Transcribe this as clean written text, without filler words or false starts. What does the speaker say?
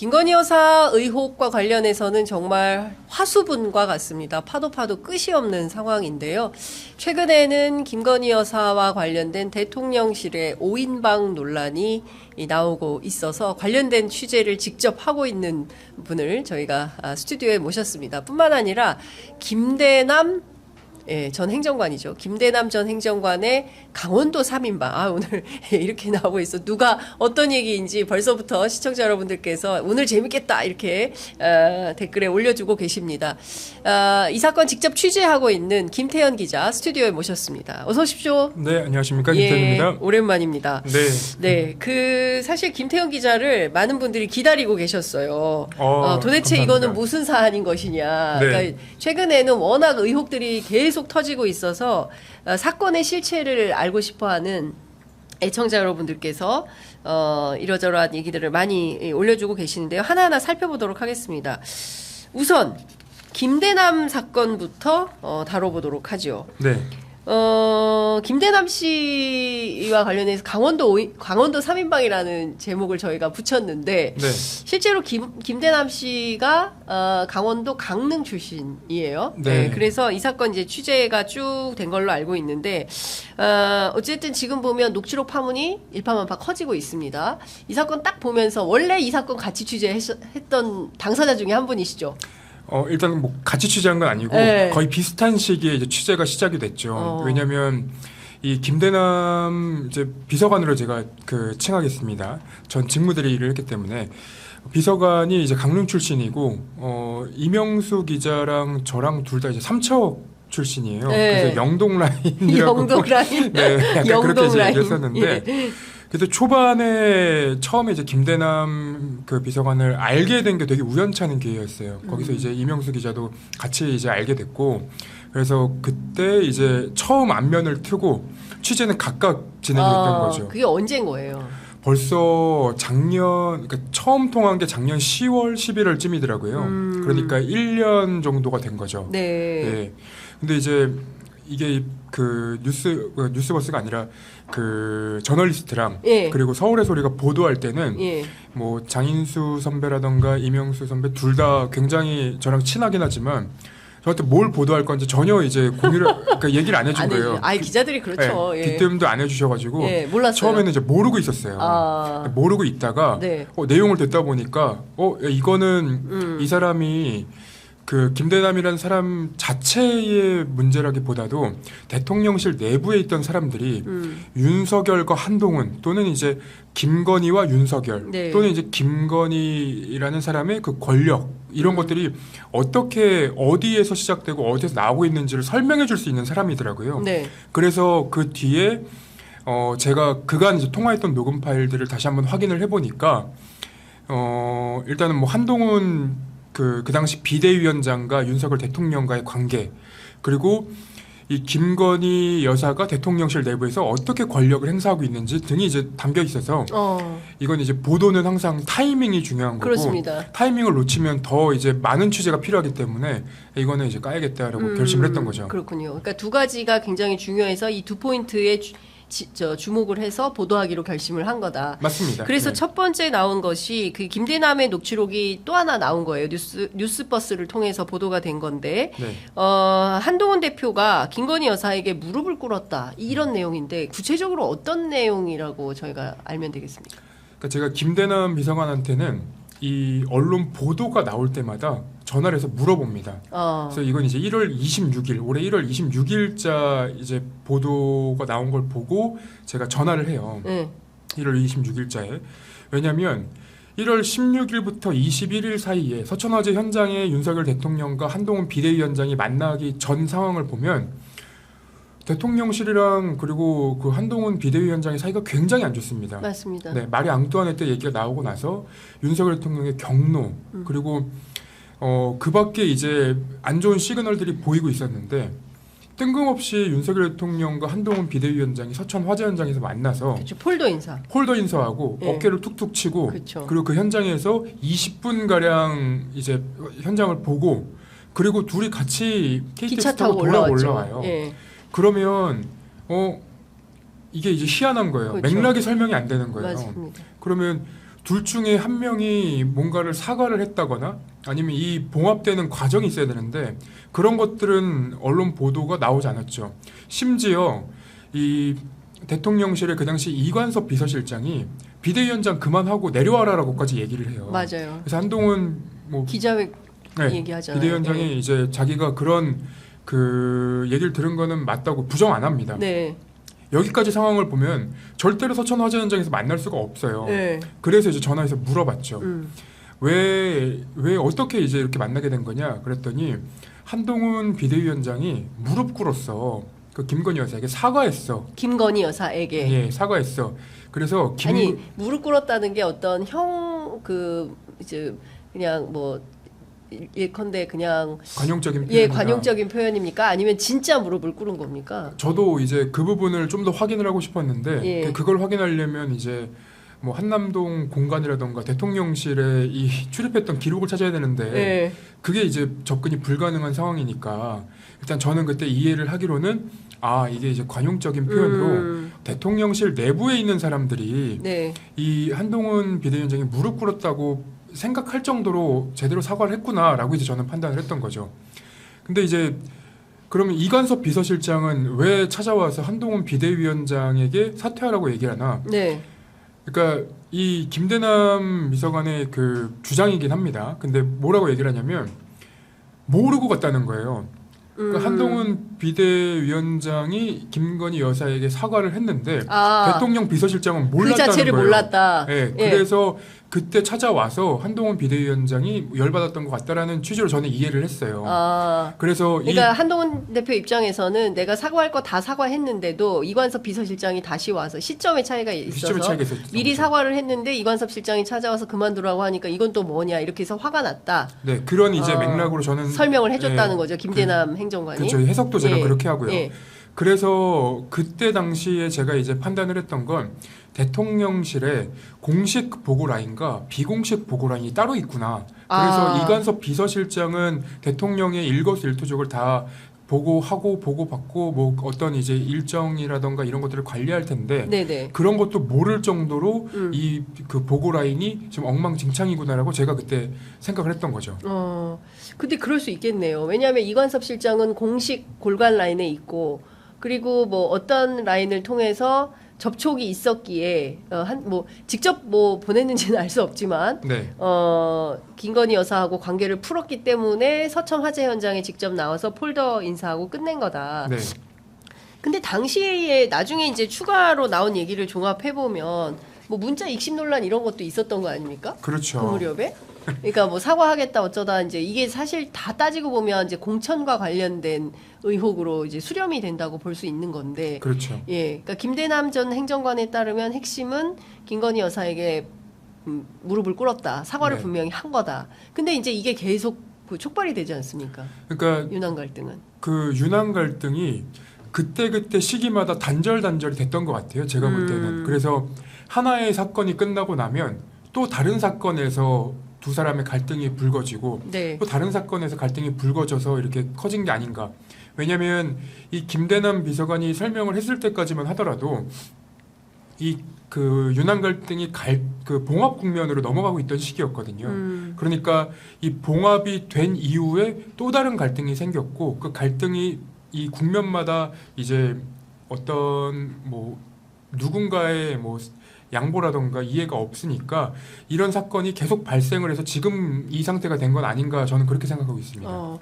김건희 여사 의혹과 관련해서는 정말 화수분과 같습니다. 파도 끝이 없는 상황인데요. 최근에는 김건희 여사와 관련된 대통령실의 5인방 논란이 나오고 있어서 관련된 취재를 직접 하고 있는 분을 저희가 스튜디오에 모셨습니다. 뿐만 아니라 김대남 전 행정관이죠. 김대남 전 행정관의 강원도 3인방. 오늘 이렇게 나오고 있어. 누가 어떤 얘기인지 벌써부터 시청자 여러분들께서 오늘 재밌겠다 이렇게 댓글에 올려주고 계십니다. 이 사건 직접 취재하고 있는 김태현 기자 스튜디오에 모셨습니다. 어서 오십시오. 네, 안녕하십니까. 김태현입니다. 오랜만입니다. 네. 사실 김태현 기자를 많은 분들이 기다리고 계셨어요. 도대체 감사합니다. 이거는 무슨 사안인 것이냐. 네. 그러니까 최근에는 워낙 의혹들이 계속 터지고 있어서 사건의 실체를 알고 싶어하는 애청자 여러분들께서 이러저러한 얘기들을 많이 올려주고 계시는데요. 하나하나 살펴보도록 하겠습니다. 우선 김대남 사건부터 다뤄보도록 하죠. 네. 김대남 씨와 관련해서 강원도 3인방이라는 제목을 저희가 붙였는데, 네. 실제로 김대남 씨가, 강원도 강릉 출신이에요. 네. 그래서 이 사건 이제 취재가 쭉 된 걸로 알고 있는데, 어쨌든 지금 보면 녹취록 파문이 일파만파 커지고 있습니다. 이 사건 딱 보면서 원래 이 사건 같이 취재했던 당사자 중에 한 분이시죠? 일단 뭐 같이 취재한 건 아니고 네. 거의 비슷한 시기에 이제 취재가 시작이 됐죠. 왜냐하면 이 김대남 이제 비서관으로 제가 칭하겠습니다. 전 직무대리 일을 했기 때문에 비서관이 이제 강릉 출신이고 이명수 기자랑 저랑 둘 다 이제 삼척 출신이에요. 네. 그래서 영동 라인이라고 영동 라인. 네, 약간 영동 그렇게 이제 라인. 얘기했었는데. 예. 그래서 초반에 처음에 이제 김대남 비서관을 알게 된 게 되게 우연찮은 기회였어요. 거기서 이제 이명수 기자도 같이 이제 알게 됐고, 그래서 그때 이제 처음 안면을 트고 취재는 각각 진행했던 거죠. 그게 언제인 거예요? 벌써 그러니까 처음 통한 게 작년 10월, 11월쯤이더라고요. 그러니까 1년 정도가 된 거죠. 네. 네. 근데 이제 이게 뉴스버스가 아니라 저널리스트랑 예. 그리고 서울의 소리가 보도할 때는 예. 뭐 장인수 선배라던가 이명수 선배 둘 다 굉장히 저랑 친하긴 하지만 저한테 뭘 보도할 건지 전혀 이제 그러니까 얘기를 안 해준 거예요. 기자들이 그렇죠. 네, 예. 뒷뜸도 안 해주셔가지고 몰랐어요. 처음에는 이제 모르고 있었어요. 모르고 있다가 네. 내용을 듣다 보니까 야, 이거는 이 사람이 김대남이라는 사람 자체의 문제라기보다도 대통령실 내부에 있던 사람들이 윤석열과 한동훈 또는 이제 김건희와 윤석열 네. 또는 이제 김건희라는 사람의 그 권력 이런 것들이 어떻게 어디에서 시작되고 어디에서 나오고 있는지를 설명해 줄 수 있는 사람이더라고요. 네. 그래서 그 뒤에 제가 그간 이제 통화했던 녹음 파일들을 다시 한번 확인을 해보니까 일단은 뭐 한동훈 그 당시 비대위원장과 윤석열 대통령과의 관계, 그리고 이 김건희 여사가 대통령실 내부에서 어떻게 권력을 행사하고 있는지 등이 이제 담겨 있어서 이건 이제 보도는 항상 타이밍이 중요한 거고, 그렇습니다. 타이밍을 놓치면 더 이제 많은 취재가 필요하기 때문에 이거는 이제 까야겠다라고 결심을 했던 거죠. 그렇군요. 그러니까 두 가지가 굉장히 중요해서 이 두 포인트에 주목을 해서 보도하기로 결심을 한 거다. 맞습니다. 그래서 네. 첫 번째 나온 것이 그 김대남의 녹취록이 또 하나 나온 거예요. 뉴스버스를 통해서 보도가 된 건데, 네. 한동훈 대표가 김건희 여사에게 무릎을 꿇었다. 이런 내용인데 구체적으로 어떤 내용이라고 저희가 알면 되겠습니까? 그러니까 제가 김대남 비서관한테는 이 언론 보도가 나올 때마다 전화를 해서 물어봅니다. 그래서 이건 이제 1월 26일, 올해 1월 26일자 이제 보도가 나온 걸 보고 제가 전화를 해요. 1월 26일자에. 왜냐하면 1월 16일부터 21일 사이에 서천화재 현장에 윤석열 대통령과 한동훈 비대위원장이 만나기 전 상황을 보면 대통령실이랑 그리고 그 한동훈 비대위원장의 사이가 굉장히 안 좋습니다. 맞습니다. 네, 마리 앙뚜아네트 얘기가 나오고 나서 윤석열 대통령의 경로 그리고 그 밖에 이제 안 좋은 시그널들이 보이고 있었는데 뜬금없이 윤석열 대통령과 한동훈 비대위원장이 서천 화재 현장에서 만나서 그렇죠. 폴더 인사하고 예. 어깨를 툭툭 치고 그렇죠. 그리고 그 현장에서 20분 가량 이제 현장을 보고 그리고 둘이 같이 기차 KTX 타고 타고 올라왔죠. 올라와요. 예. 그러면 이게 이제 희한한 거예요. 그렇죠. 맥락이 설명이 안 되는 거예요. 맞습니다. 그러면 둘 중에 한 명이 뭔가를 사과를 했다거나 아니면 이 봉합되는 과정이 있어야 되는데 그런 것들은 언론 보도가 나오지 않았죠. 심지어 이 대통령실의 그 당시 이관섭 비서실장이 비대위원장 그만하고 내려와라라고까지 얘기를 해요. 맞아요. 그래서 한동훈 뭐 기자회 네, 얘기하잖아요. 비대위원장이 네. 이제 자기가 그런 그 얘기를 들은 거는 맞다고 부정 안 합니다. 네. 여기까지 상황을 보면 절대로 서천 화재 현장에서 만날 수가 없어요. 네. 그래서 이제 전화해서 물어봤죠. 왜 어떻게 이제 이렇게 만나게 된 거냐 그랬더니 한동훈 비대위원장이 무릎 꿇었어. 그 김건희 여사에게 사과했어. 김건희 여사에게. 예, 사과했어. 그래서 아니 무릎 꿇었다는 게 어떤 이제 그냥 뭐 예컨대 그냥 관용적인 예 표현이다. 관용적인 표현입니까? 아니면 진짜 무릎을 꿇은 겁니까? 저도 이제 그 부분을 좀 더 확인을 하고 싶었는데 예. 그걸 확인하려면 이제 뭐 한남동 공간이라던가 대통령실에 이 출입했던 기록을 찾아야 되는데 예. 그게 이제 접근이 불가능한 상황이니까 일단 저는 그때 이해를 하기로는 아 이게 이제 관용적인 표현으로 대통령실 내부에 있는 사람들이 네. 이 한동훈 비대위원장이 무릎 꿇었다고 생각할 정도로 제대로 사과를 했구나라고 이제 저는 판단을 했던 거죠. 근데 이제 그러면 이관섭 비서실장은 왜 찾아와서 한동훈 비대위원장에게 사퇴하라고 얘기를 하나? 네. 그러니까 이 김대남 비서관의 그 주장이긴 합니다. 근데 뭐라고 얘기를 하냐면 모르고 갔다는 거예요. 그러니까 한동훈 비대위원장이 김건희 여사에게 사과를 했는데 대통령 비서실장은 몰랐다는 그 자체를 거예요. 몰랐다. 네, 예. 그래서 그때 찾아와서 한동훈 비대위원장이 열받았던 것 같다라는 취지로 저는 이해를 했어요. 그래서 그러니까 한동훈 대표 입장에서는 내가 사과할 거 다 사과했는데도 이관섭 비서실장이 다시 와서 시점의 차이가 있어서 미리 사과를 했는데 이관섭 실장이 찾아와서 그만두라고 하니까 이건 또 뭐냐 이렇게 해서 화가 났다. 네, 그런 이제 맥락으로 저는 설명을 해줬다는 거죠. 김대남 행정관이. 그렇죠. 해석도 제가 예. 그렇게 하고요. 예. 그래서 그때 당시에 제가 이제 판단을 했던 건 대통령실에 공식 보고 라인과 비공식 보고 라인이 따로 있구나. 그래서 이관섭 비서실장은 대통령의 일거수일투족을 다 보고하고 보고받고 뭐 어떤 이제 일정이라던가 이런 것들을 관리할 텐데 네네. 그런 것도 모를 정도로 이 그 보고 라인이 지금 엉망진창이구나라고 제가 그때 생각을 했던 거죠. 근데 그럴 수 있겠네요. 왜냐하면 이관섭 실장은 공식 골간 라인에 있고 그리고 뭐 어떤 라인을 통해서 접촉이 있었기에 뭐 직접 뭐 보냈는지는 알 수 없지만 네. 김건희 여사하고 관계를 풀었기 때문에 서천 화재 현장에 직접 나와서 폴더 인사하고 끝낸 거다. 네. 근데 당시에 나중에 이제 추가로 나온 얘기를 종합해 보면 뭐 문자 익십 논란 이런 것도 있었던 거 아닙니까? 그렇죠. 그 무렵에. 그러니까 뭐 사과하겠다 어쩌다 이제 이게 사실 다 따지고 보면 이제 공천과 관련된 의혹으로 이제 수렴이 된다고 볼 수 있는 건데. 그렇죠. 예. 그러니까 김대남 전 행정관에 따르면 핵심은 김건희 여사에게 무릎을 꿇었다. 사과를 네. 분명히 한 거다. 근데 이제 이게 계속 그 촉발이 되지 않습니까? 그러니까 윤한 갈등은. 그 윤한 갈등이 그때 시기마다 단절이 됐던 것 같아요. 제가 볼 때는. 그래서 하나의 사건이 끝나고 나면 또 다른 사건에서 두 사람의 갈등이 불거지고 네. 또 다른 사건에서 갈등이 불거져서 이렇게 커진 게 아닌가. 왜냐하면 이 김대남 비서관이 설명을 했을 때까지만 하더라도 이 그 윤한 갈등이 그 봉합 국면으로 넘어가고 있던 시기였거든요. 그러니까 이 봉합이 된 이후에 또 다른 갈등이 생겼고 그 갈등이 이 국면마다 이제 어떤 뭐 누군가의 뭐 양보라던가 이해가 없으니까 이런 사건이 계속 발생을 해서 지금 이 상태가 된 건 아닌가 저는 그렇게 생각하고 있습니다.